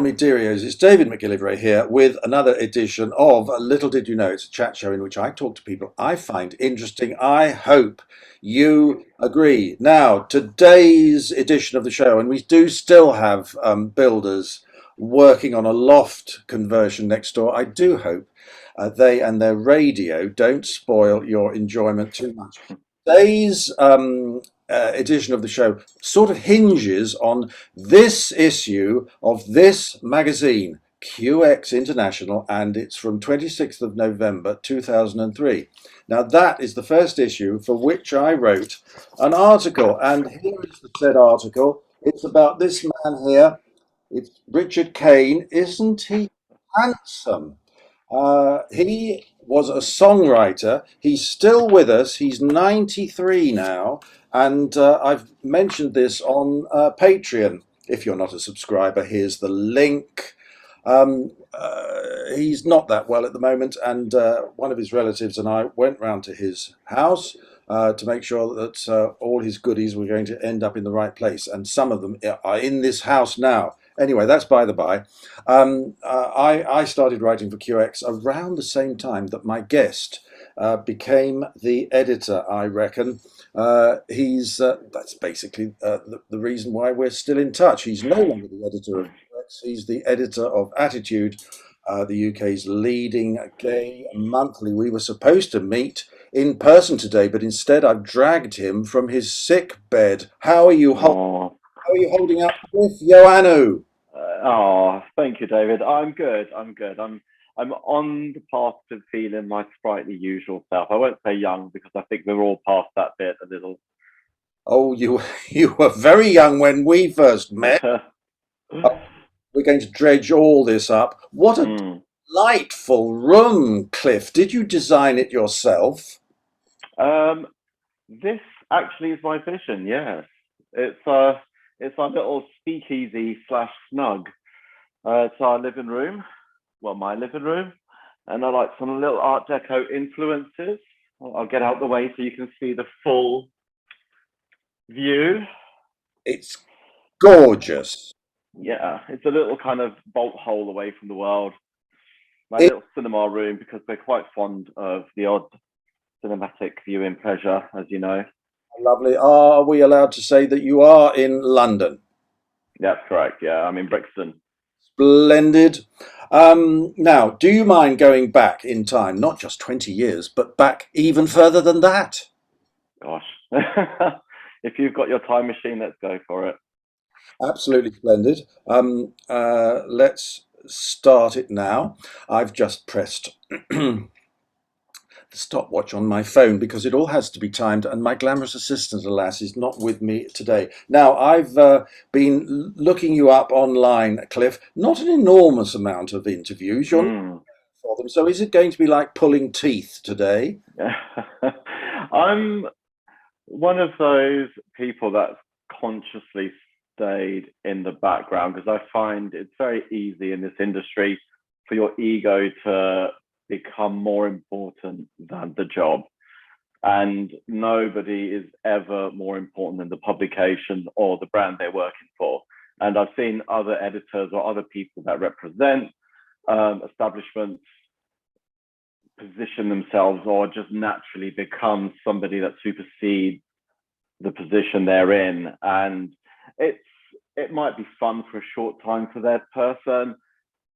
Miderios, it's David McGillivray here with another edition of Little Did You Know. It's a chat show in which I talk to people I find interesting. I hope you agree. Now, today's edition of the show, and we do still have builders working on a loft conversion next door. I do hope they and their radio don't spoil your enjoyment too much. Today's edition of the show sort of hinges on this issue of this magazine, QX International, and it's from 26th of November 2003. Now that is the first issue for which I wrote an article, and here is the said article. It's about this man here. It's Richard Kane. Isn't he handsome? He was a songwriter. He's still with us. He's 93 now. And I've mentioned this on Patreon. If you're not a subscriber, here's the link. He's not that well at the moment. And one of his relatives and I went round to his house to make sure that all his goodies were going to end up in the right place. And some of them are in this house now. Anyway, that's by the by. I started writing for QX around the same time that my guest became the editor, I reckon. That's basically the reason why we're still in touch. He's no longer the editor of QX. He's the editor of Attitude, the UK's leading gay monthly. We were supposed to meet in person today, but instead I've dragged him from his sick bed. How are you holding up, Cliff Joannou? Thank you, David. I'm good. I'm on the path to feeling my sprightly usual self. I won't say young because I think we're all past that bit a little. Oh, you were very young when we first met. We're going to dredge all this up. What a delightful room, Cliff. Did you design it yourself? This actually is my vision. Yes, it's our little speakeasy / snug. It's our living room, well, my living room, and I like some little Art Deco influences. I'll get out the way so you can see the full view. It's gorgeous. Yeah, it's a little kind of bolt hole away from the world. My little cinema room, because we're quite fond of the odd cinematic viewing pleasure, as you know. Lovely. Are we allowed to say that you are in London? That's correct. Yeah, I'm in Brixton. Splendid. Now, do you mind going back in time, not just 20 years, but back even further than that? Gosh, if you've got your time machine, let's go for it. Absolutely splendid. Let's start it now. I've just pressed the stopwatch on my phone because it all has to be timed, and my glamorous assistant, alas, is not with me today. Now, I've been looking you up online, Cliff. Not an enormous amount of interviews. You're not for them. So is it going to be like pulling teeth today? I'm one of those people that's consciously stayed in the background because I find it's very easy in this industry for your ego to become more important than the job, and nobody is ever more important than the publication or the brand they're working for. And I've seen other editors or other people that represent establishments position themselves or just naturally become somebody that supersedes the position they're in, and it might be fun for a short time for that person,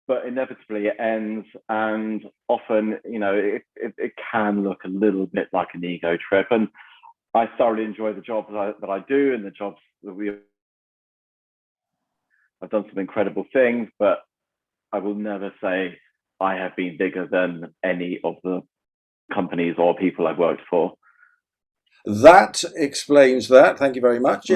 but inevitably it ends, and often, you know, it can look a little bit like an ego trip. And I thoroughly enjoy the job that I do, and the jobs that I've done some incredible things, but I will never say I have been bigger than any of the companies or people I've worked for. That explains that. Thank you very much.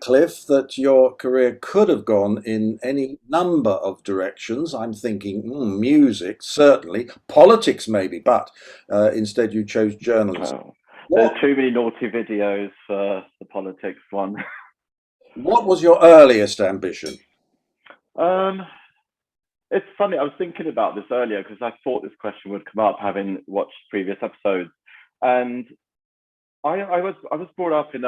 Cliff, that your career could have gone in any number of directions. I'm thinking music, certainly, politics maybe, but instead you chose journalism. Oh, there's too many naughty videos for the politics one. What was your earliest ambition? It's funny, I was thinking about this earlier because I thought this question would come up having watched previous episodes. And I was brought up in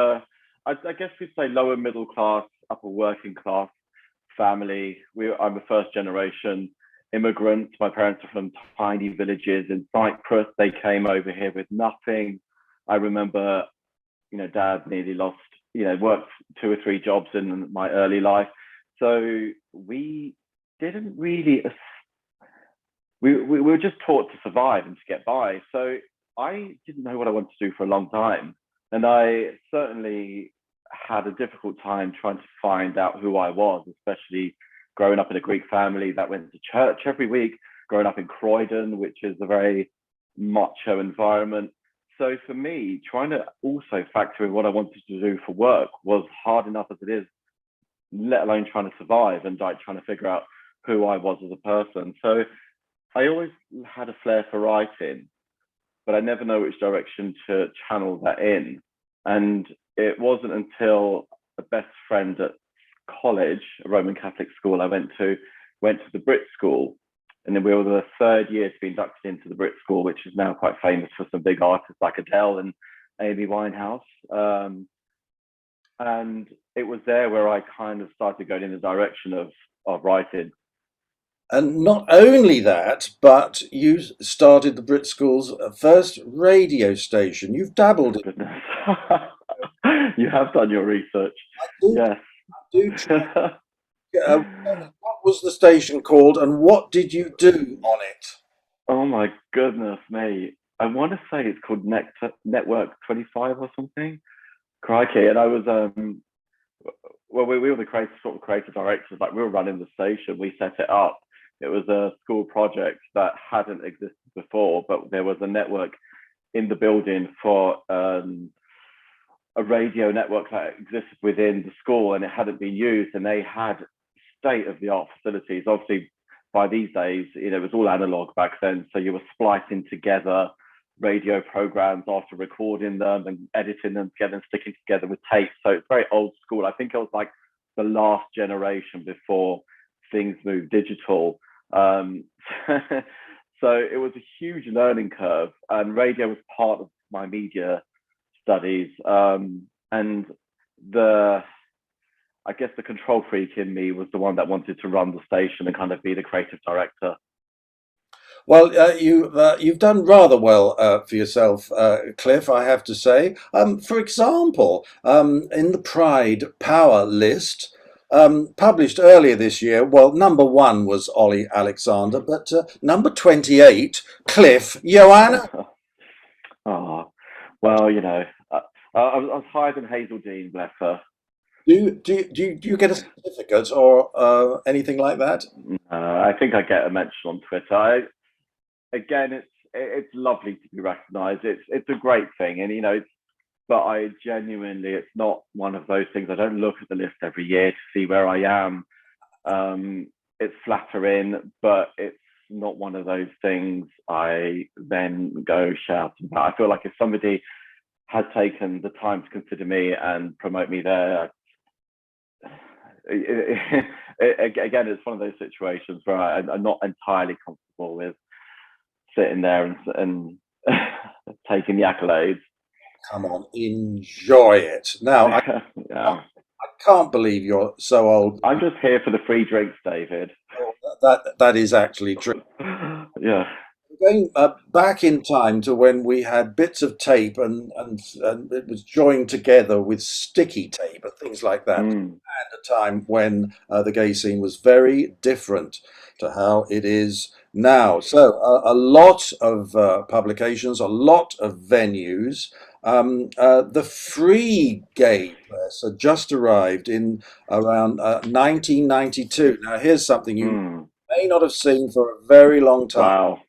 I guess we'd say lower middle class, upper working class family. I'm a first generation immigrant. My parents are from tiny villages in Cyprus. They came over here with nothing. I remember, dad nearly lost, worked 2 or 3 jobs in my early life. So we didn't really, we were just taught to survive and to get by. So I didn't know what I wanted to do for a long time. And I certainly had a difficult time trying to find out who I was, especially growing up in a Greek family that went to church every week, growing up in Croydon, which is a very macho environment. So for me, trying to also factor in what I wanted to do for work was hard enough as it is, let alone trying to survive and like trying to figure out who I was as a person. So I always had a flair for writing, but I never know which direction to channel that in. And it wasn't until a best friend at college, a Roman Catholic school I went to the Brit school. And then we were the third year to be inducted into the Brit school, which is now quite famous for some big artists like Adele and Amy Winehouse. And it was there where I kind of started going in the direction of writing. And not only that, but you started the Brit School's first radio station. You've dabbled in. Goodness. You have done your research. I do, Yes. do try. What was the station called, and what did you do on it? Oh my goodness me. I want to say it's called Network 25 or something. Crikey. And I was well, we were the creative directors, like we were running the station, we set it up. It was a school project that hadn't existed before, but there was a network in the building for a radio network that existed within the school, and it hadn't been used, and they had state-of-the-art facilities. Obviously, by these days, it was all analog back then, so you were splicing together radio programs after recording them and editing them together and sticking together with tapes. So it's very old school. I think it was like the last generation before things moved digital. So it was a huge learning curve, and radio was part of my media studies. And I guess the control freak in me was the one that wanted to run the station and kind of be the creative director. Well, you've done rather well for yourself, Cliff, I have to say. For example, in the Pride Power list, published earlier this year, well, number 1 was Ollie Alexander, but number 28, Cliff Joannou. Oh, well, I was higher than Hazel Dean, bless her. Do you get a certificate or anything like that? I think I get a mention on Twitter. Again, it's lovely to be recognised. It's a great thing, and but I genuinely, it's not one of those things. I don't look at the list every year to see where I am. It's flattering, but it's not one of those things I then go shouting about. I feel like if somebody had taken the time to consider me and promote me there, again, it's one of those situations where I'm not entirely comfortable with sitting there and taking the accolades. Come on, enjoy it. Now, Yeah. I can't believe you're so old. I'm just here for the free drinks, David. That is actually true. Yeah. Going back in time to when we had bits of tape and it was joined together with sticky tape and things like that. Mm. At a time when the gay scene was very different to how it is now. So a lot of publications, a lot of venues. The free gay press had just arrived in around 1992. Now, here's something you may not have seen for a very long time. Wow.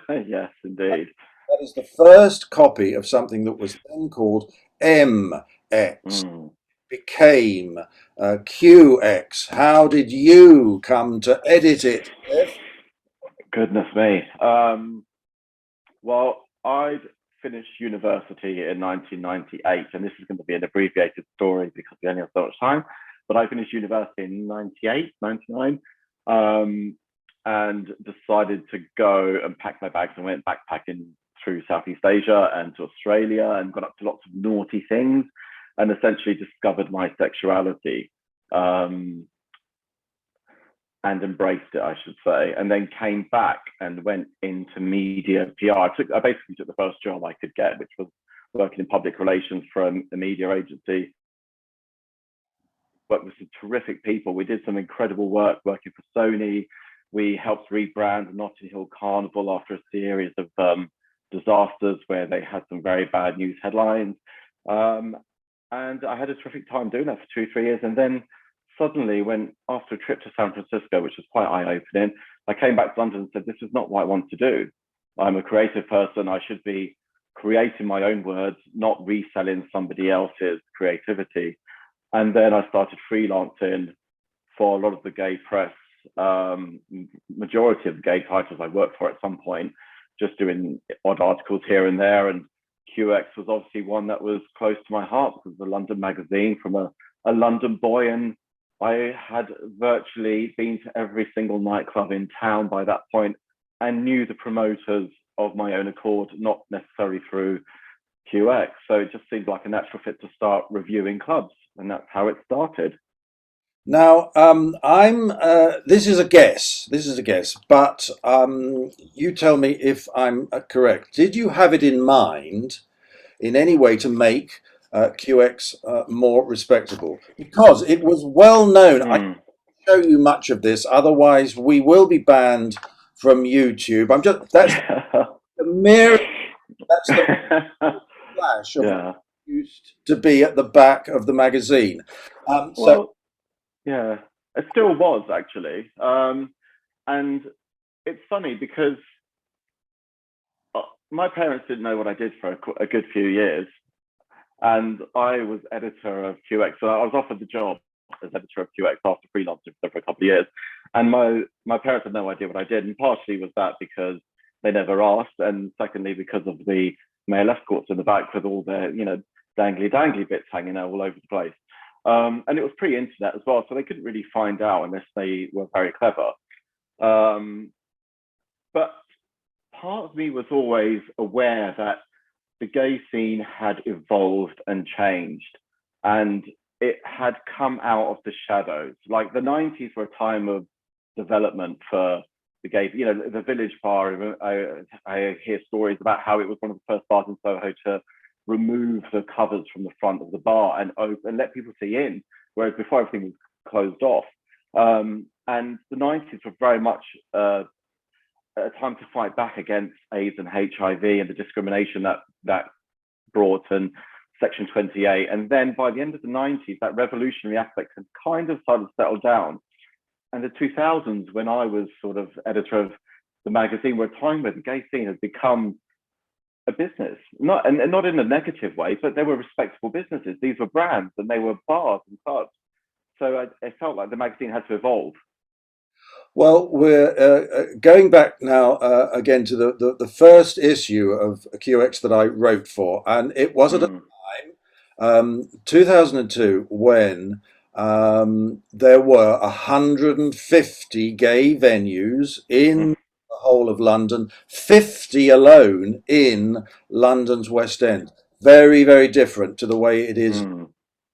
Yes, indeed. That is the first copy of something that was then called MX, became QX. How did you come to edit it, Cliff? Goodness me. Well, I'd finished university in 1998, and this is going to be an abbreviated story because we only have so much time. But I finished university in 98, 99. And decided to go and pack my bags and went backpacking through Southeast Asia and to Australia and got up to lots of naughty things and essentially discovered my sexuality. and embraced it, I should say, and then came back and went into media PR. I basically took the first job I could get, which was working in public relations for a media agency. Worked with some terrific people. We did some incredible work working for Sony. We helped rebrand Notting Hill Carnival after a series of disasters where they had some very bad news headlines. And I had a terrific time doing that for 2-3 years. And then suddenly, when after a trip to San Francisco, which was quite eye-opening, I came back to London and said, this is not what I want to do. I'm a creative person. I should be creating my own words, not reselling somebody else's creativity. And then I started freelancing for a lot of the gay press, majority of the gay titles I worked for at some point, just doing odd articles here and there. And QX was obviously one that was close to my heart because the London magazine from a London boy. And I had virtually been to every single nightclub in town by that point and knew the promoters of my own accord, not necessarily through QX. So it just seemed like a natural fit to start reviewing clubs. And that's how it started. Now, this is a guess. This is a guess, but you tell me if I'm correct. Did you have it in mind in any way to make QX more respectable? Because it was well known. I can't show you much of this, otherwise we will be banned from YouTube. That's the mere that's the flash of what used to be at the back of the magazine. Well, yeah, it still was actually. And it's funny because my parents didn't know what I did for a good few years. And I was editor of QX. So I was offered the job as editor of QX after freelancing for a couple of years. And my parents had no idea what I did. And partially was that because they never asked. And secondly, because of the male escorts in the back with all their, dangly bits hanging out all over the place. And it was pre-internet as well, so they couldn't really find out unless they were very clever. But part of me was always aware that the gay scene had evolved and changed, and it had come out of the shadows. Like the 90s were a time of development for the gay, the Village Bar. I hear stories about how it was one of the first bars in Soho to remove the covers from the front of the bar and let people see in, whereas before everything was closed off. And the 90s were very much a time to fight back against AIDS and HIV and the discrimination that brought, and Section 28. And then by the end of the 90s, that revolutionary aspect had kind of started to settle down. And the 2000s, when I was sort of editor of the magazine, were a time where the gay scene had become a business, not in a negative way, but they were respectable businesses. These were brands and they were bars and clubs. So I felt like the magazine had to evolve. Well, we're going back now again to the first issue of QX that I wrote for, and it was at a time, 2002, when there were 150 gay venues in the whole of London, 50 alone in London's West End. Very, very different to the way it is.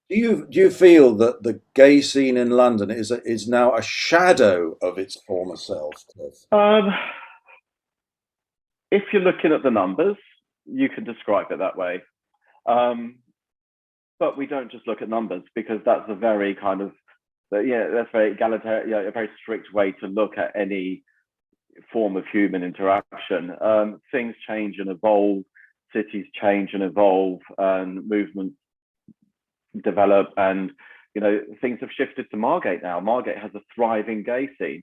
Do you feel that the gay scene in London is now a shadow of its former self, Cliff? If you're looking at the numbers, you can describe it that way. But we don't just look at numbers, because that's a very kind of, that's very egalitarian, a very strict way to look at any form of human interaction. Things change and evolve, cities change and evolve, and movements develop, and things have shifted to Margate now. Margate has a thriving gay scene.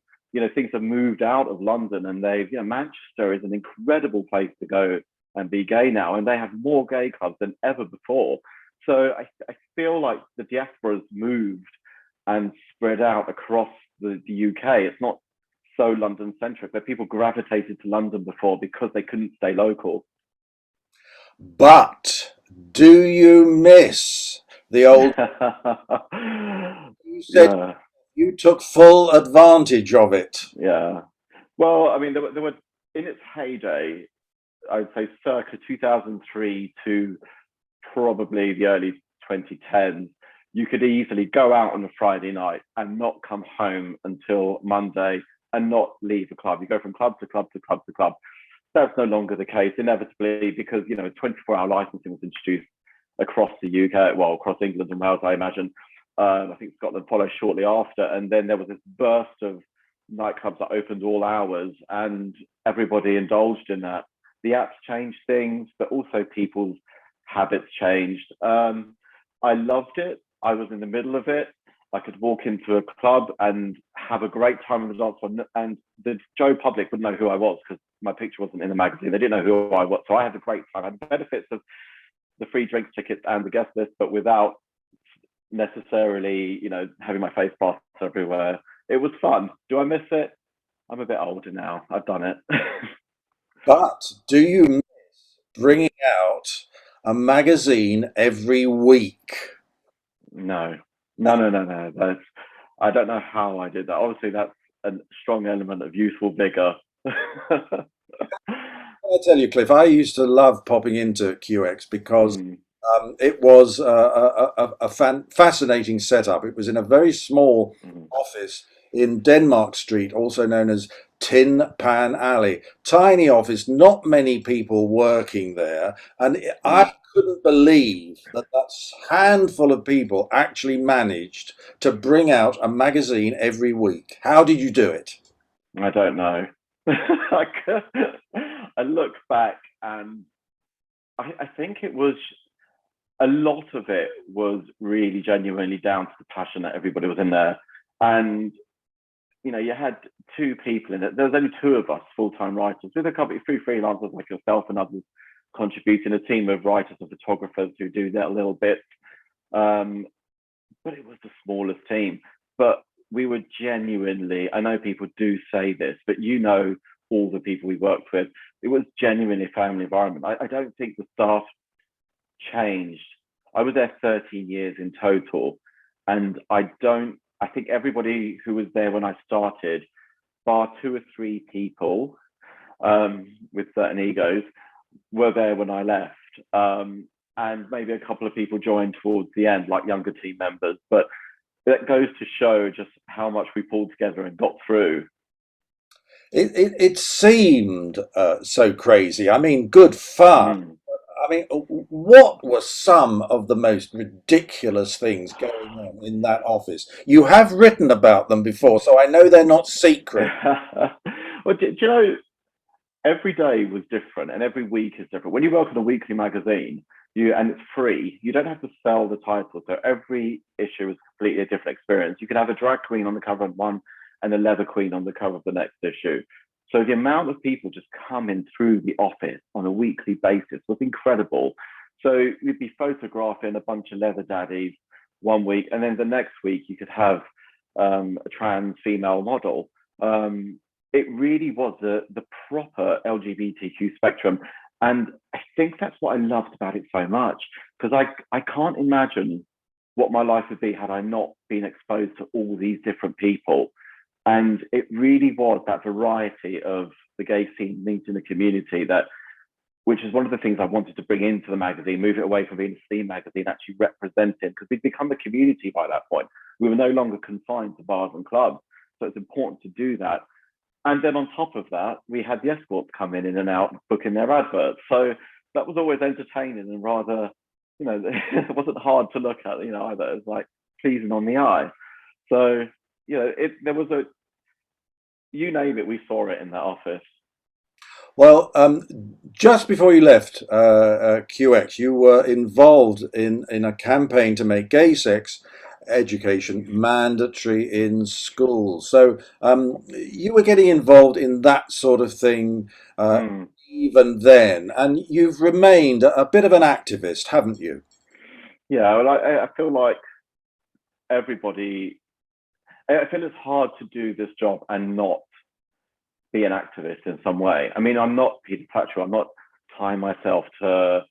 Things have moved out of London, and Manchester is an incredible place to go and be gay now, and they have more gay clubs than ever before. So I feel like the diaspora's moved and spread out across the UK. It's not so London centric, but people gravitated to London before because they couldn't stay local. But do you miss the old? You said you took full advantage of it. Yeah. Well, I mean, there were in its heyday, I would say circa 2003 to probably the early 2010s, you could easily go out on a Friday night and not come home until Monday and not leave the club. You go from club to club to club to club. That's no longer the case, inevitably, because 24-hour licensing was introduced across the UK, well, across England and Wales, I imagine. I think Scotland followed shortly after, and then there was this burst of nightclubs that opened all hours, and everybody indulged in that. The apps changed things, but also people's habits changed. I loved it. I was in the middle of it. I could walk into a club and have a great time on the dance floor, and the Joe public would know who I was because my picture wasn't in the magazine. They didn't know who I was, so I had a great time. I had the benefits of the free drinks tickets and the guest list, but without necessarily, having my face plastered everywhere. It was fun. Do I miss it? I'm a bit older now. I've done it. But do you miss bringing out a magazine every week? No, no. I don't know how I did that. Obviously, that's a strong element of youthful vigor. I tell you, Cliff, I used to love popping into QX because Mm, it was a fascinating setup. It was in a very small mm, office in Denmark Street, also known as Tin Pan Alley. Tiny office, not many people working there. And mm. I couldn't believe that that handful of people actually managed to bring out a magazine every week. How did you do it? I don't know. I look back and I think it was a lot of it was really genuinely down to the passion that everybody was in there. And you had two people in it. There was only two of us full-time writers, with a couple of three freelancers like yourself and others contributing, a team of writers and photographers who do that a little bit. Um, but it was the smallest team. But we were genuinely, I know people do say this, but all the people we worked with, it was genuinely a family environment. I don't think the staff changed. I was there 13 years in total, and I think everybody who was there when I started, bar two or three people with certain egos, were there when I left. And maybe a couple of people joined towards the end, like younger team members. But that goes to show just how much we pulled together and got through. It seemed so crazy. I mean, good fun. Mm. I mean, what were some of the most ridiculous things going on in that office? You have written about them before, so I know they're not secret. Well, do you know, every day was different and every week is different. When you work on a weekly magazine, and it's free, you don't have to sell the title. So every issue is completely a different experience. You can have a drag queen on the cover of one and a leather queen on the cover of the next issue. So the amount of people just coming through the office on a weekly basis was incredible. So you'd be photographing a bunch of leather daddies one week, and then the next week you could have a trans female model. It really was the proper LGBTQ spectrum. And I think that's what I loved about it so much, because I can't imagine what my life would be had I not been exposed to all these different people. And it really was that variety of the gay scene meeting the community, which is one of the things I wanted to bring into the magazine, move it away from being a steam magazine, actually representing, because we'd become a community by that point. We were no longer confined to bars and clubs. So it's important to do that. And then on top of that, we had the escorts come in and out, booking their adverts. So that was always entertaining and rather, it wasn't hard to look at, either. It was like pleasing on the eye. So, there was you name it, we saw it in that office. Well, just before you left QX, you were involved in a campaign to make gay sex education mandatory in schools. So you were getting involved in that sort of thing Mm. even then, and you've remained a bit of an activist, haven't you? Yeah, well, I feel like everybody, I feel it's hard to do this job and not be an activist in some way. I mean, I'm not Peter Tatchell. I'm not tying myself to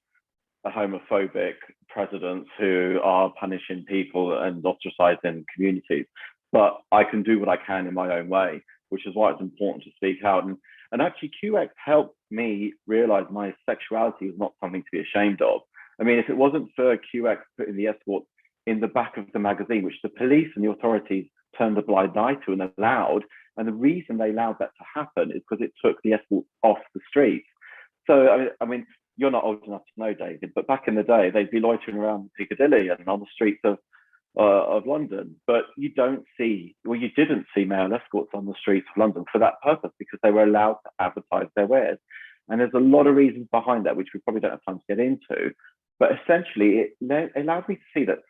a homophobic presidents who are punishing people and ostracizing communities. But I can do what I can in my own way, which is why it's important to speak out. And actually, QX helped me realize my sexuality is not something to be ashamed of. I mean, if it wasn't for QX putting the escorts in the back of the magazine, which the police and the authorities turned a blind eye to and allowed. And the reason they allowed that to happen is because it took the escorts off the streets. So, I mean, you're not old enough to know, David, but back in the day, they'd be loitering around Piccadilly and on the streets of London. But you didn't see male escorts on the streets of London for that purpose, because they were allowed to advertise their wares. And there's a lot of reasons behind that, which we probably don't have time to get into. But essentially, it allowed me to see that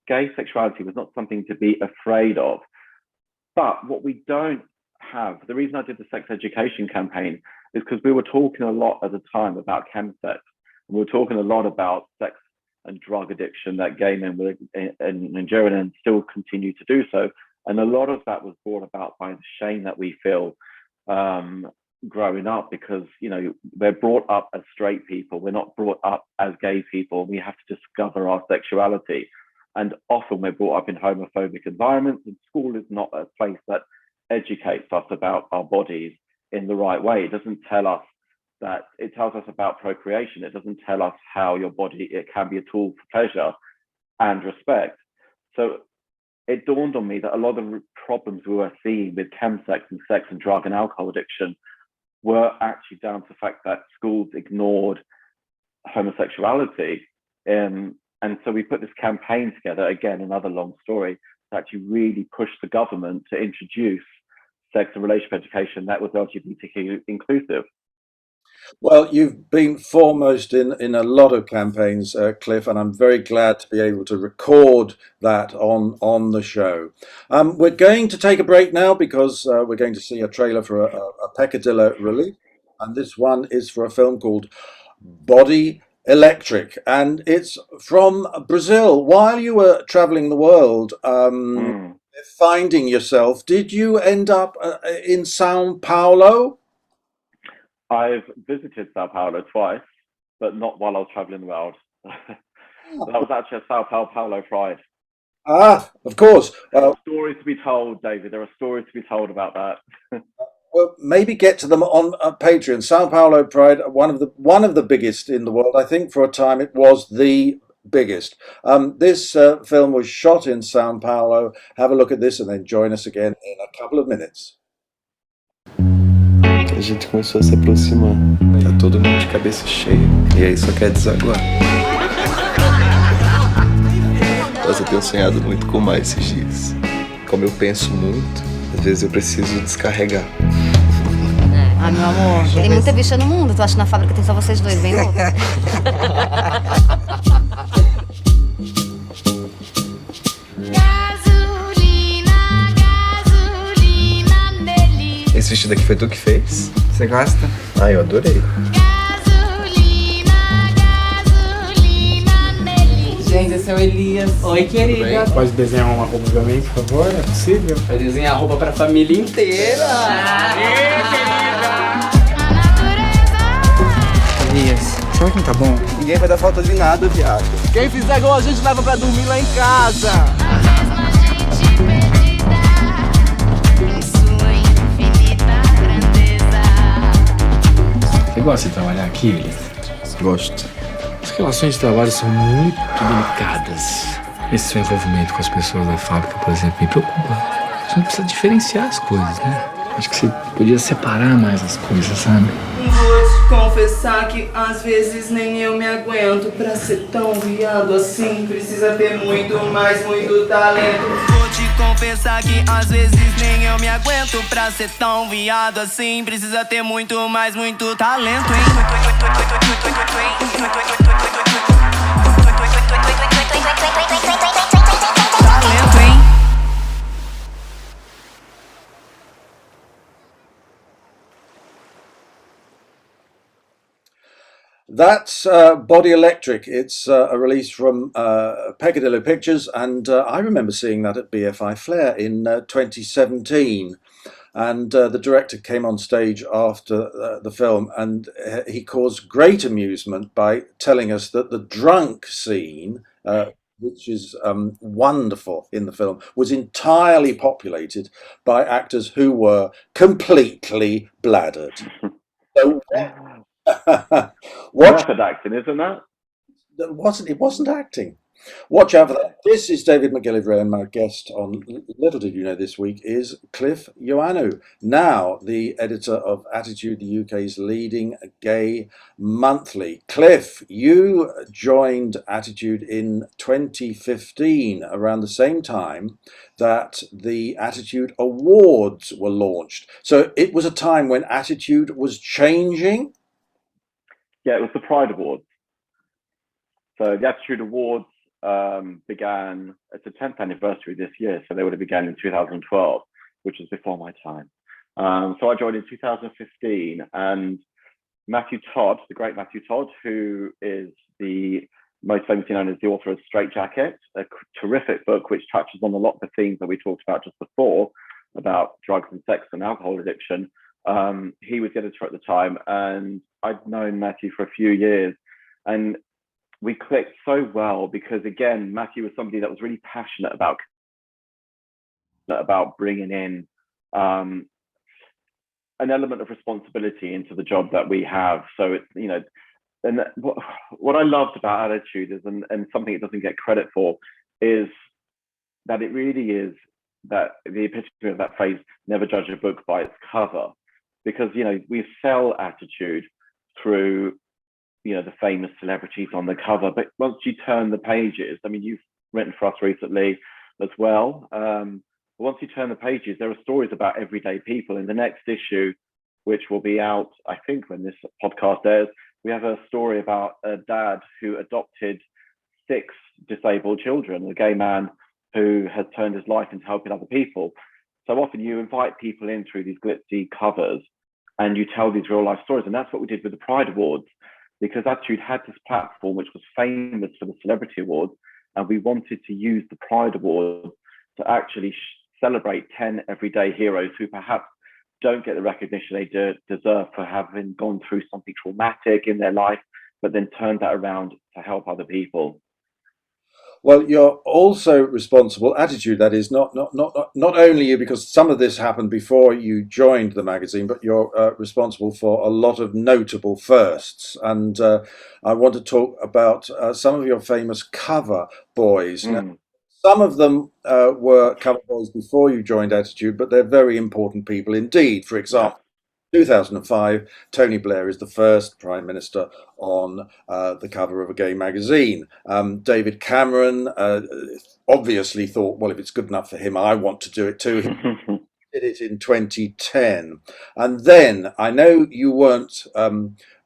gay sexuality was not something to be afraid of. But what we don't have, the reason I did the sex education campaign is because we were talking a lot at the time about chemsex. And we were talking a lot about sex and drug addiction that gay men were enduring and still continue to do so. And a lot of that was brought about by the shame that we feel growing up, because, you know, we're brought up as straight people. We're not brought up as gay people. We have to discover our sexuality. And often we're brought up in homophobic environments, and school is not a place that educates us about our bodies in the right way. It doesn't tell us that, it tells us about procreation. It doesn't tell us how your body, it can be a tool for pleasure and respect. So it dawned on me that a lot of the problems we were seeing with chemsex and sex and drug and alcohol addiction were actually down to the fact that schools ignored homosexuality. And so we put this campaign together, again, another long story, to actually really push the government to introduce sex and relationship education that was LGBTQ inclusive. Well, you've been foremost in a lot of campaigns, Cliff, and I'm very glad to be able to record that on the show. We're going to take a break now, because we're going to see a trailer for a Peccadillo release, and this one is for a film called Body Electric, and it's from Brazil. While you were traveling the world, finding yourself, did you end up in Sao Paulo? I've visited Sao Paulo twice, but not while I was traveling the world. That was actually a Sao Paulo Pride. Ah, of course. There are stories to be told, David. There are stories to be told about that. Well, maybe get to them on Patreon. Sao Paulo Pride, one of the biggest in the world. I think for a time it was the biggest. This film was shot in Sao Paulo. Have a look at this and then join us again in a couple of minutes. A gente começou a se aproximar. Tá todo mundo de cabeça cheia. E aí só quer desaguar. Nossa, eu tenho sonhado muito com mais esses dias. Como eu penso muito, às vezes eu preciso descarregar. Ah, meu amor, tem muita bicha no mundo. Tu acha que na fábrica tem só vocês dois, bem louco? Esse vestido aqui foi tu que fez? Você gosta? Ah, eu adorei. Gente, esse é o Elias. Oi, querida. Pode desenhar uma roupa pra mim, por favor? É possível? Vai desenhar roupa pra família inteira. Elias, será que não tá bom? Ninguém vai dar falta de nada, viado. Quem fizer igual a gente leva pra dormir lá em casa. Você gosta de trabalhar aqui, Elias? Gosto. As relações de trabalho são muito delicadas. Esse seu envolvimento com as pessoas da fábrica, por exemplo, me preocupa. Você não precisa diferenciar as coisas, né? Acho que você podia separar mais as coisas, sabe? Vou te confessar que às vezes nem eu me aguento. Pra ser tão viado assim, precisa ter muito mais, muito talento. Vou te confessar que às vezes nem eu me aguento. Pra ser tão viado assim, precisa ter muito mais, muito talento, hein? Talento, hein? That's Body Electric. It's a release from Peccadillo Pictures, and I remember seeing that at BFI Flair in 2017. And the director came on stage after the film, and he caused great amusement by telling us that the drunk scene, which is wonderful in the film, was entirely populated by actors who were completely bladdered. So what? Method acting, isn't that? It wasn't acting. Watch out for that. This is David McGillivray, and my guest on Little Did You Know this week is Cliff Joannou, now the editor of Attitude, the UK's leading gay monthly. Cliff, you joined Attitude in 2015, around the same time that the Attitude Awards were launched. So it was a time when Attitude was changing. Yeah, it was the Pride Awards. So the Attitude Awards began, it's the 10th anniversary this year, so they would have began in 2012, which was before my time. So I joined in 2015, and Matthew Todd, the great Matthew Todd, who is the most famously known as the author of Straight Jacket, a terrific book which touches on a lot of the themes that we talked about just before, about drugs and sex and alcohol addiction. He was the editor at the time, and I'd known Matthew for a few years, and we clicked so well because, again, Matthew was somebody that was really passionate about bringing in an element of responsibility into the job that we have. So it's, you know, and what I loved about Attitude is, and something it doesn't get credit for, is that it really is that the epitome of that phrase, never judge a book by its cover. Because, you know, we sell Attitude through, you know, the famous celebrities on the cover, but once you turn the pages, I mean, you've written for us recently as well. Once you turn the pages, there are stories about everyday people. In the next issue, which will be out, I think, when this podcast airs, we have a story about a dad who adopted 6 disabled children, a gay man who has turned his life into helping other people. So often you invite people in through these glitzy covers and you tell these real life stories. And that's what we did with the Pride Awards, because Attitude had this platform which was famous for the Celebrity Awards, and we wanted to use the Pride Awards to actually celebrate 10 everyday heroes who perhaps don't get the recognition they deserve for having gone through something traumatic in their life, but then turned that around to help other people. Well, you're also responsible, Attitude, that is, not only you, because some of this happened before you joined the magazine, but you're responsible for a lot of notable firsts. And I want to talk about some of your famous cover boys. Now, some of them were cover boys before you joined Attitude, but they're very important people indeed. For example, 2005, Tony Blair is the first Prime Minister on the cover of a gay magazine. David Cameron obviously thought, well, if it's good enough for him, I want to do it too. He did it in 2010. And then, I know you weren't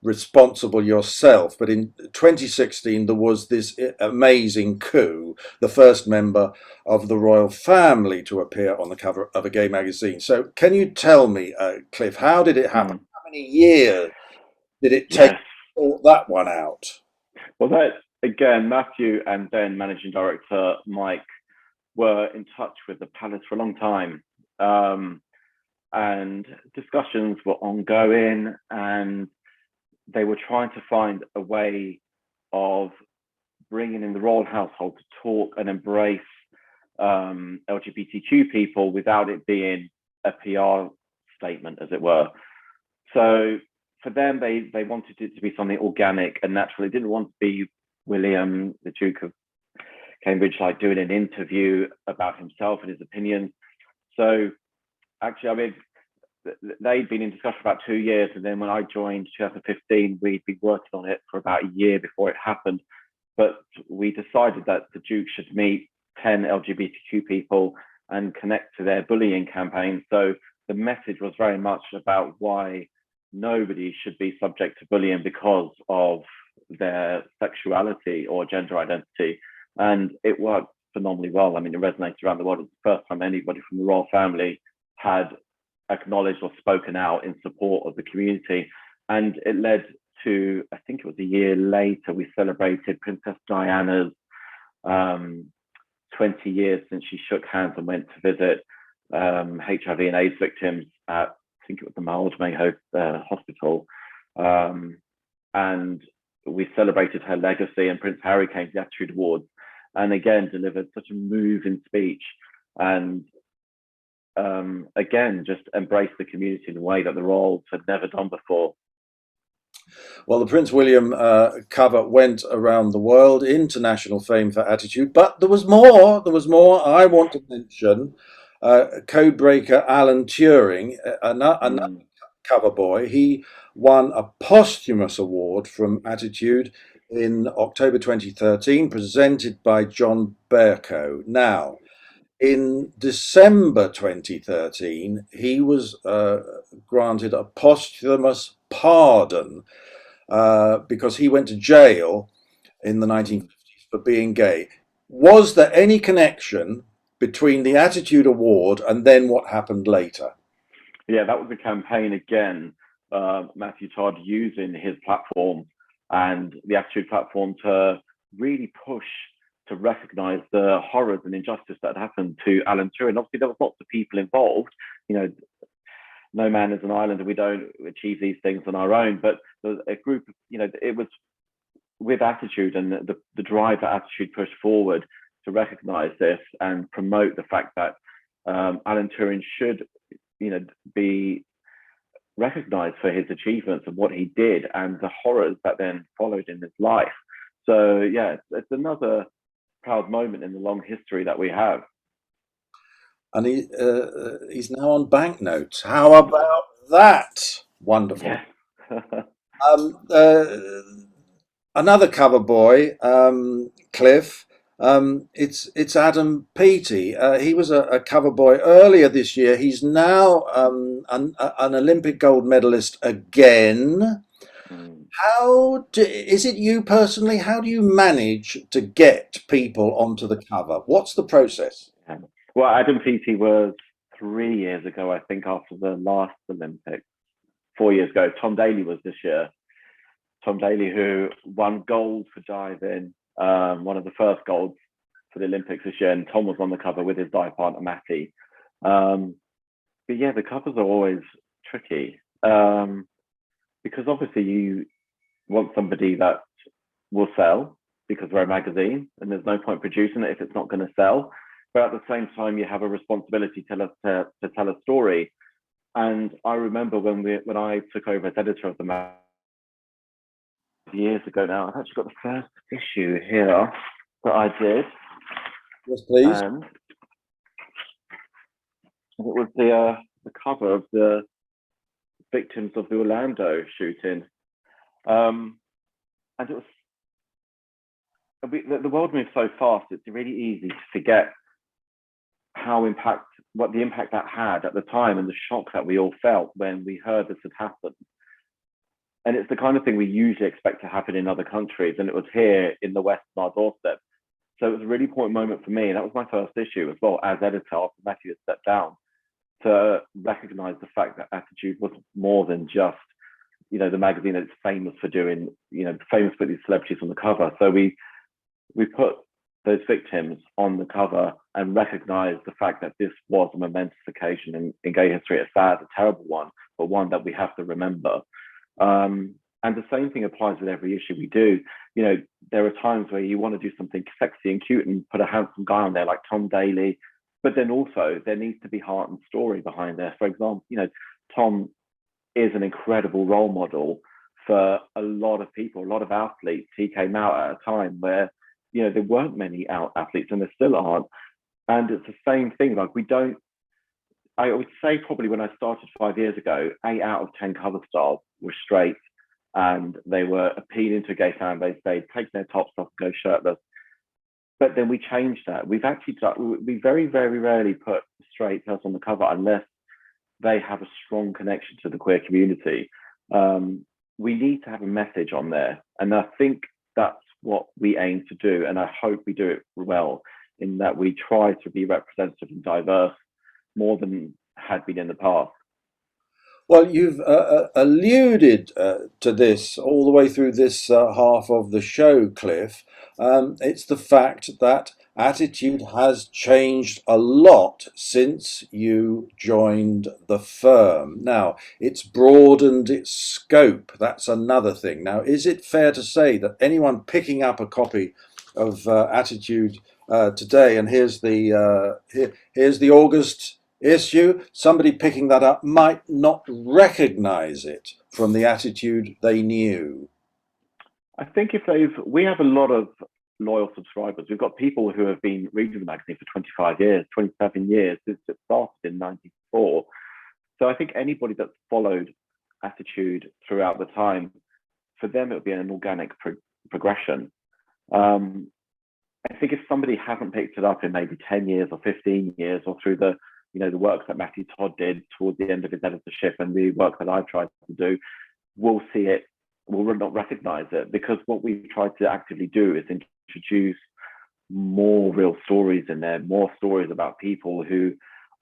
responsible yourself, but in 2016 there was this amazing coup, the first member of the royal family to appear on the cover of a gay magazine. So can you tell me, Cliff, how did it happen? How many years did it take to sort that one out? Well, that, again, Matthew and then managing director Mike were in touch with the palace for a long time, and discussions were ongoing, and they were trying to find a way of bringing in the royal household to talk and embrace LGBTQ people without it being a PR statement, as it were. So for them, they wanted it to be something organic and natural. They didn't want to be William, the Duke of Cambridge, like doing an interview about himself and his opinions. So actually, I mean, they'd been in discussion for about 2 years, and then when I joined 2015, we'd been working on it for about a year before it happened. But we decided that the Duke should meet 10 LGBTQ people and connect to their bullying campaign. So the message was very much about why nobody should be subject to bullying because of their sexuality or gender identity. And it worked phenomenally well. I mean, it resonated around the world. It's the first time anybody from the royal family had acknowledged or spoken out in support of the community. And it led to, I think it was a year later, we celebrated Princess Diana's 20 years since she shook hands and went to visit HIV and AIDS victims at, I think it was the Mildmay Hospital. And we celebrated her legacy, and Prince Harry came to the Attitude Awards and again delivered such a moving speech, and again just embraced the community in a way that the royals had never done before. Well, the Prince William cover went around the world, international fame for Attitude, but there was more. There was more. I want to mention codebreaker Alan Turing, another Mm. cover boy. He won a posthumous award from Attitude in October 2013, presented by John Bercow. Now, in December 2013, he was granted a posthumous pardon because he went to jail in the Mm. 1950s for being gay. Was there any connection between the Attitude Award and then what happened later? Yeah, that was a campaign again. Matthew Todd using his platform and the Attitude platform to really push to recognise the horrors and injustice that had happened to Alan Turing. Obviously, there was lots of people involved. You know, no man is an island, and we don't achieve these things on our own. But there was a group of, it was with Attitude and the drive that Attitude pushed forward to recognise this and promote the fact that Alan Turing should, be recognized for his achievements and what he did and the horrors that then followed in his life. So yeah, it's another proud moment in the long history that we have. And he's now on banknotes. How about that? Wonderful. Yeah. Um, uh, Another cover boy, Cliff. It's Adam Peaty. He was a cover boy earlier this year. He's now an Olympic gold medalist again. Mm. Is it you personally? How do you manage to get people onto the cover? What's the process? Well, Adam Peaty was 3 years ago, I think, after the last Olympics. 4 years ago. Tom Daley was this year. Tom Daley, who won gold for diving, one of the first golds for the Olympics this year, and Tom was on the cover with his dive partner Matty. But yeah, the covers are always tricky because obviously you want somebody that will sell because we're a magazine, and there's no point producing it if it's not going to sell. But at the same time, you have a responsibility to tell a story. And I remember when I took over as editor of the magazine years ago now, I've actually got the first issue here that I did. Yes, please. And it was the cover of the victims of the Orlando shooting. And it was, the world moves so fast, it's really easy to forget what the impact that had at the time and the shock that we all felt when we heard this had happened. And it's the kind of thing we usually expect to happen in other countries, and it was here in the West on our doorstep. So it was a really important moment for me. That was my first issue as well as editor after Matthew had stepped down, to recognise the fact that Attitude was more than just, the magazine that's famous for doing, famous for these celebrities on the cover. So we put those victims on the cover and recognised the fact that this was a momentous occasion in gay history. A sad, a terrible one, but one that we have to remember. And the same thing applies with every issue we do. There are times where you want to do something sexy and cute and put a handsome guy on there like Tom Daley, but then also there needs to be heart and story behind there. For example, Tom is an incredible role model for a lot of people, a lot of athletes. He came out at a time where, there weren't many out athletes, and there still aren't. And it's the same thing. I would say probably when I started 5 years ago, 8 out of 10 cover stars were straight, and they were appealing to a gay fan base. They'd take their tops off and go shirtless. But then we changed that. We very, very rarely put a straight person on the cover unless they have a strong connection to the queer community. We need to have a message on there. And I think that's what we aim to do. And I hope we do it well, in that we try to be representative and diverse more than had been in the past. Well, you've alluded to this all the way through this half of the show, Cliff. It's the fact that Attitude has changed a lot since you joined the firm. Now, it's broadened its scope. That's another thing. Now, is it fair to say that anyone picking up a copy of Attitude today, and here's the August issue, somebody picking that up might not recognize it from the Attitude they knew? I think we have a lot of loyal subscribers. We've got people who have been reading the magazine for 25 years, 27 years, since it started in 94. So I think anybody that's followed Attitude throughout the time, for them, it would be an organic progression. I think if somebody hasn't picked it up in maybe 10 years or 15 years, or through the work that Matthew Todd did towards the end of his editorship and the work that I've tried to do, we'll see it, we'll not recognize it, because what we've tried to actively do is introduce more real stories in there, more stories about people who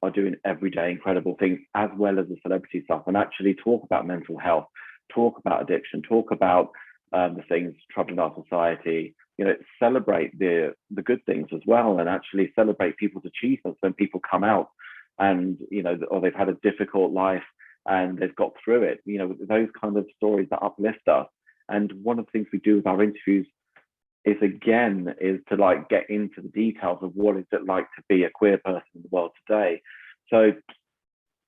are doing everyday incredible things, as well as the celebrity stuff, and actually talk about mental health, talk about addiction, talk about the things troubling our society, celebrate the good things as well, and actually celebrate people's achievements when people come out and, or they've had a difficult life and they've got through it, those kind of stories that uplift us. And one of the things we do with our interviews is to get into the details of what is it like to be a queer person in the world today. So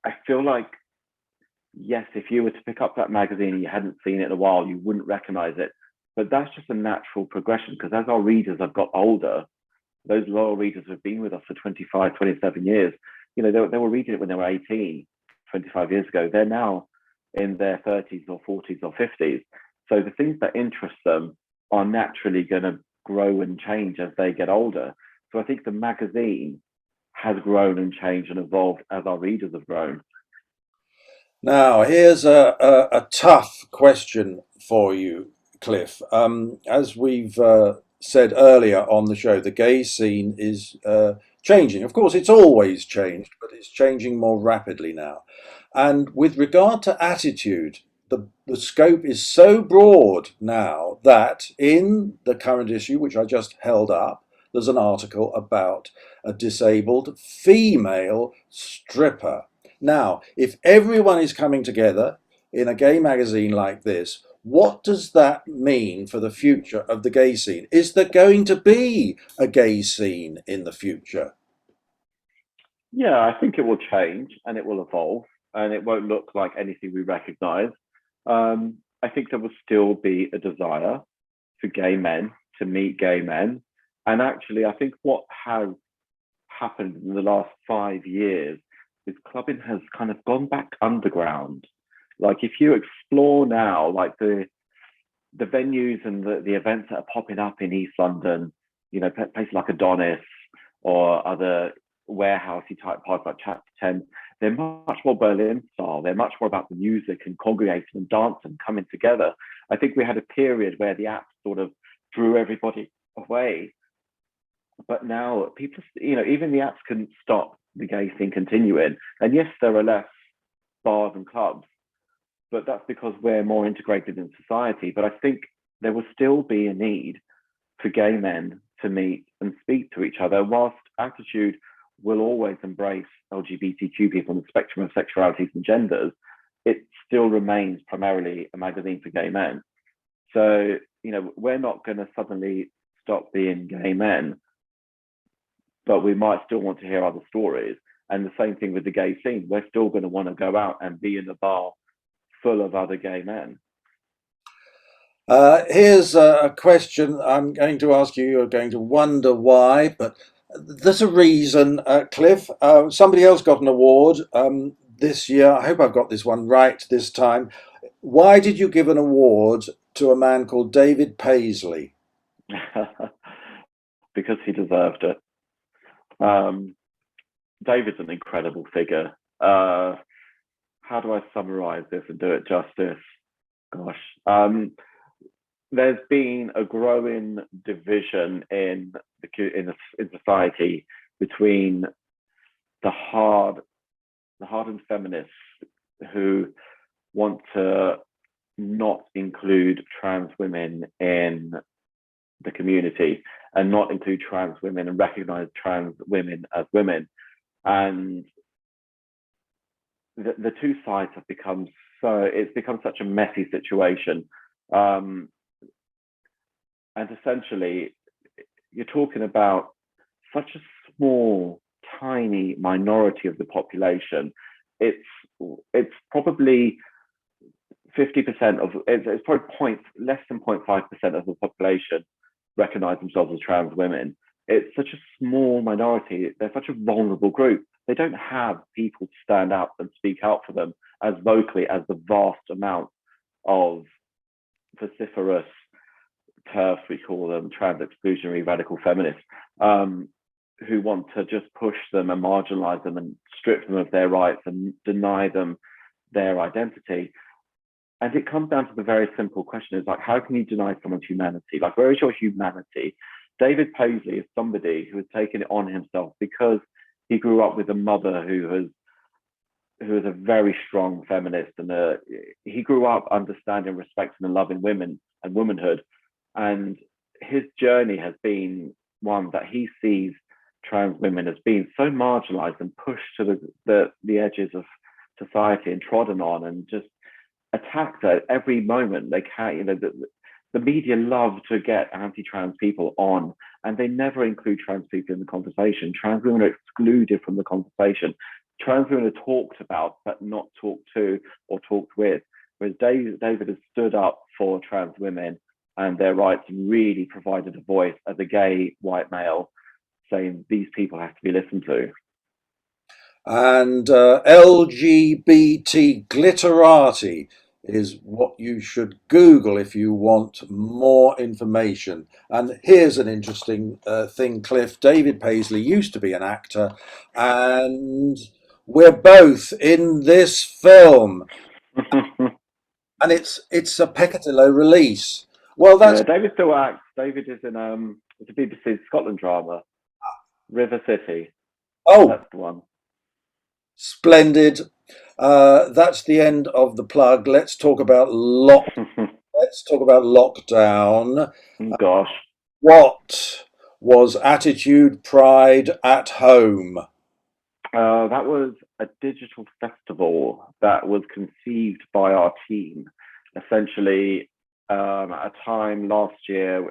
I feel like, yes, if you were to pick up that magazine and you hadn't seen it in a while, you wouldn't recognize it. But that's just a natural progression, because as our readers have got older, those loyal readers who have been with us for 25, 27 years, they were reading it when they were 18, 25 years ago. They're now in their 30s or 40s or 50s. So the things that interest them are naturally going to grow and change as they get older. So I think the magazine has grown and changed and evolved as our readers have grown. Now, here's a tough question for you, Cliff. As we've said earlier on the show, the gay scene is changing. Of course, it's always changed, but it's changing more rapidly now. And with regard to Attitude, the scope is so broad now that in the current issue, which I just held up, there's an article about a disabled female stripper. Now, if everyone is coming together in a gay magazine like this, what does that mean for the future of the gay scene? Is there going to be a gay scene in the future? Yeah, I think it will change and it will evolve, and it won't look like anything we recognize. I think there will still be a desire for gay men to meet gay men. And actually, I think what has happened in the last 5 years is clubbing has kind of gone back underground. Like, if you explore now, like the venues and the events that are popping up in East London, places like Adonis or other warehousey type parts like Chapter 10, they're much more Berlin style. They're much more about the music and congregating and dancing and coming together. I think we had a period where the apps sort of drew everybody away. But now people, even the apps couldn't stop the gay thing continuing. And yes, there are less bars and clubs, but that's because we're more integrated in society. But I think there will still be a need for gay men to meet and speak to each other, whilst Attitude will always embrace LGBTQ people on the spectrum of sexualities and genders. It still remains primarily a magazine for gay men. So, we're not going to suddenly stop being gay men, but we might still want to hear other stories. And the same thing with the gay scene. We're still going to want to go out and be in a bar full of other gay men. Here's a question I'm going to ask you. You're going to wonder why, but there's a reason, Cliff. Somebody else got an award this year. I hope I've got this one right this time. Why did you give an award to a man called David Paisley? Because he deserved it. David's an incredible figure. How do I summarize this and do it justice? Gosh. There's been a growing division in society between the hardened feminists who want to not include trans women in the community and not include trans women and recognize trans women as women. And the two sides have become it's become such a messy situation. And essentially, you're talking about such a small, tiny minority of the population. It's probably 50% of it's probably less than 0.5% of the population recognize themselves as trans women. It's such a small minority. They're such a vulnerable group. They don't have people to stand up and speak out for them as vocally as the vast amount of vociferous TERFs, we call them, trans exclusionary radical feminists, who want to just push them and marginalize them and strip them of their rights and deny them their identity. And it comes down to the very simple question is like, how can you deny someone's humanity? Like, where is your humanity? David Paisley is somebody who has taken it on himself because he grew up with a mother who is a very strong feminist, and he grew up understanding, respecting, and loving women and womanhood. And his journey has been one that he sees trans women as being so marginalized and pushed to the edges of society and trodden on and just attacked at every moment they can. You know, the media love to get anti-trans people on, and they never include trans people in the conversation. Trans women are excluded from the conversation. Trans women are talked about but not talked to or talked with. Whereas David has stood up for trans women and their rights and really provided a voice as a gay white male, saying these people have to be listened to. And LGBT glitterati is what you should Google if you want more information. And here's an interesting thing, Cliff. David Paisley used to be an actor, and we're both in this film. And it's a Peccadillo release. Well, that's David still acts. David is in it's a BBC Scotland drama, River City. That's the one. Splendid. That's the end of the plug. Let's talk about lockdown. Gosh. What was Attitude Pride at Home? That was a digital festival that was conceived by our team. Essentially, at a time last year,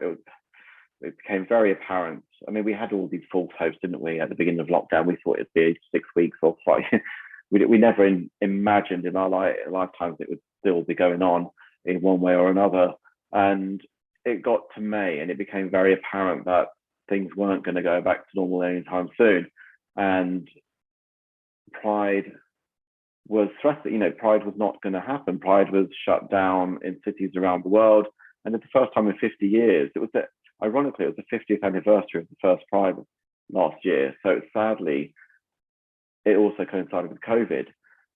it became very apparent. I mean, we had all these false hopes, didn't we, at the beginning of lockdown? We thought it'd be 6 weeks or 5. We never imagined in our lifetimes it would still be going on in one way or another. And it got to May, and it became very apparent that things weren't going to go back to normal anytime soon. And Pride was threatened. You know, Pride was not going to happen. Pride was shut down in cities around the world, and it's the first time in 50 years. Ironically, it was the 50th anniversary of the first Pride last year. So sadly, it also coincided with COVID.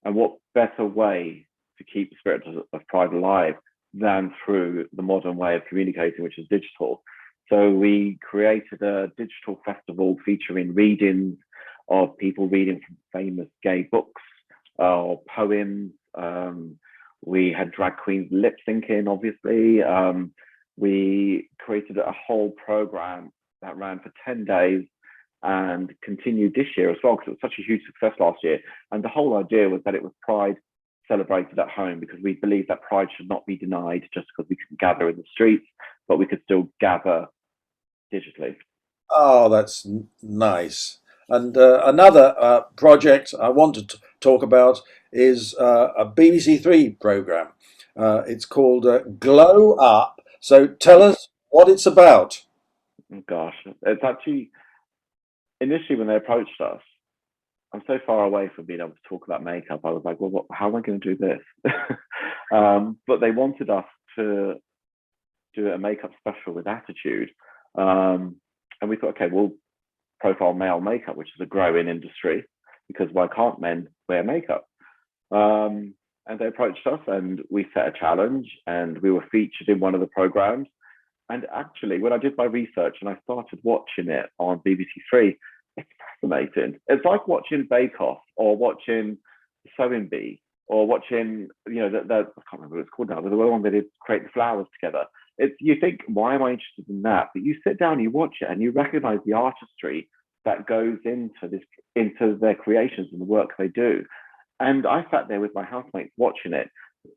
And what better way to keep the spirit of Pride alive than through the modern way of communicating, which is digital. So we created a digital festival featuring readings of people reading from famous gay books or poems. We had drag queens lip syncing, obviously. We created a whole program that ran for 10 days and continued this year as well, because it was such a huge success last year. And the whole idea was that it was Pride celebrated at home, because we believe that Pride should not be denied just because we couldn't gather in the streets, but we could still gather digitally. Oh, that's nice. And another project I wanted to talk about is a BBC Three program. It's called Glow Up. So tell us what it's about. Gosh, it's actually, initially when they approached us, I'm so far away from being able to talk about makeup. I was like, well, how am I going to do this? But they wanted us to do a makeup special with Attitude. And we thought, okay, we'll profile male makeup, which is a growing industry, because why can't men wear makeup? And they approached us, and we set a challenge, and we were featured in one of the programs. And actually, when I did my research and I started watching it on BBC Three, it's fascinating. It's like watching Bake Off or watching Sewing Bee or watching, you know, I can't remember what it's called now, but the one where they create the flowers together. You think, why am I interested in that? But you sit down, you watch it, and you recognize the artistry that goes into their creations and the work they do. And I sat there with my housemates watching it,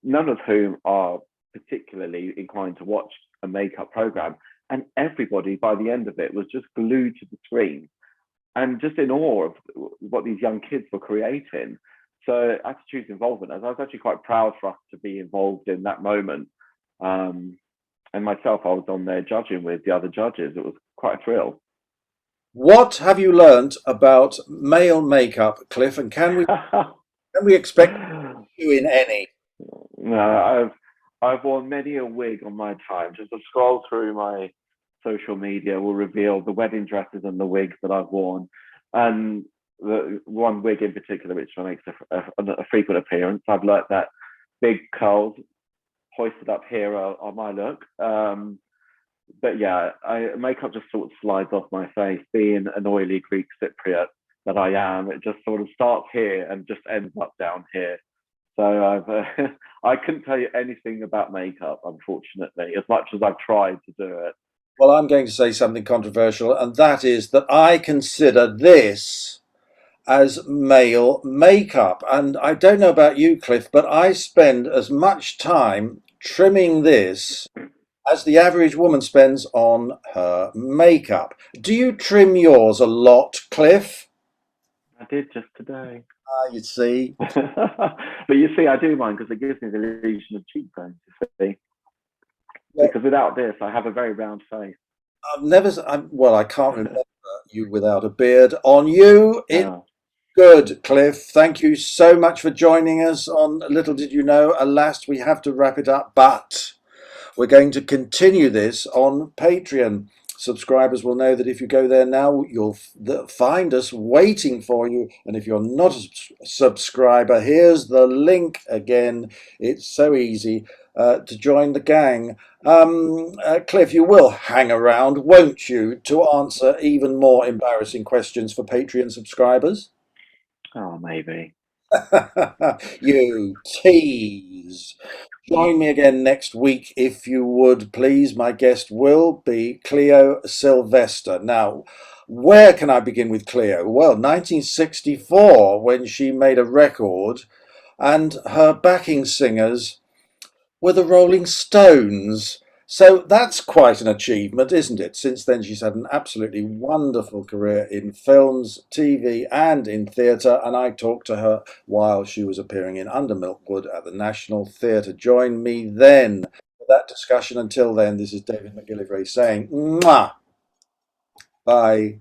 none of whom are particularly inclined to watch a makeup program. And everybody, by the end of it, was just glued to the screen and just in awe of what these young kids were creating. So Attitude's involvement, as I was actually quite proud for us to be involved in that moment. And myself, I was on there judging with the other judges. It was quite a thrill. What have you learnt about male makeup, Cliff? And can we expect you in any? No, I've worn many a wig on my time. Just a scroll through my social media will reveal the wedding dresses and the wigs that I've worn. And the one wig in particular, which makes a frequent appearance, I've learnt that big curls hoisted up here are my look. But yeah, makeup just sort of slides off my face. Being an oily Greek Cypriot that I am, it just sort of starts here and just ends up down here. So I couldn't tell you anything about makeup, unfortunately, as much as I've tried to do it. Well, I'm going to say something controversial, and that is that I consider this as male makeup. And I don't know about you, Cliff, but I spend as much time trimming this as the average woman spends on her makeup. Do you trim yours a lot, Cliff? I did just today. You see. But you see, I do mine because it gives me the illusion of cheekbones, you see. Because without this, I have a very round face. I can't remember you without a beard. On you, it's good, Cliff. Thank you so much for joining us on Little Did You Know. Alas, we have to wrap it up, but we're going to continue this on Patreon. Subscribers will know that if you go there now, you'll find us waiting for you. And if you're not a subscriber, here's the link again. It's so easy to join the gang. Cliff, you will hang around, won't you, to answer even more embarrassing questions for Patreon subscribers? Oh, maybe. You tease. Join me again next week, if you would, please. My guest will be Cleo Sylvester. Now, where can I begin with Cleo? Well, 1964, when she made a record, and her backing singers were the Rolling Stones. So that's quite an achievement, isn't it? Since then, she's had an absolutely wonderful career in films, TV, and in theatre. And I talked to her while she was appearing in Under Milkwood at the National Theatre. Join me then for that discussion. Until then, this is David McGillivray saying, mwah! Bye.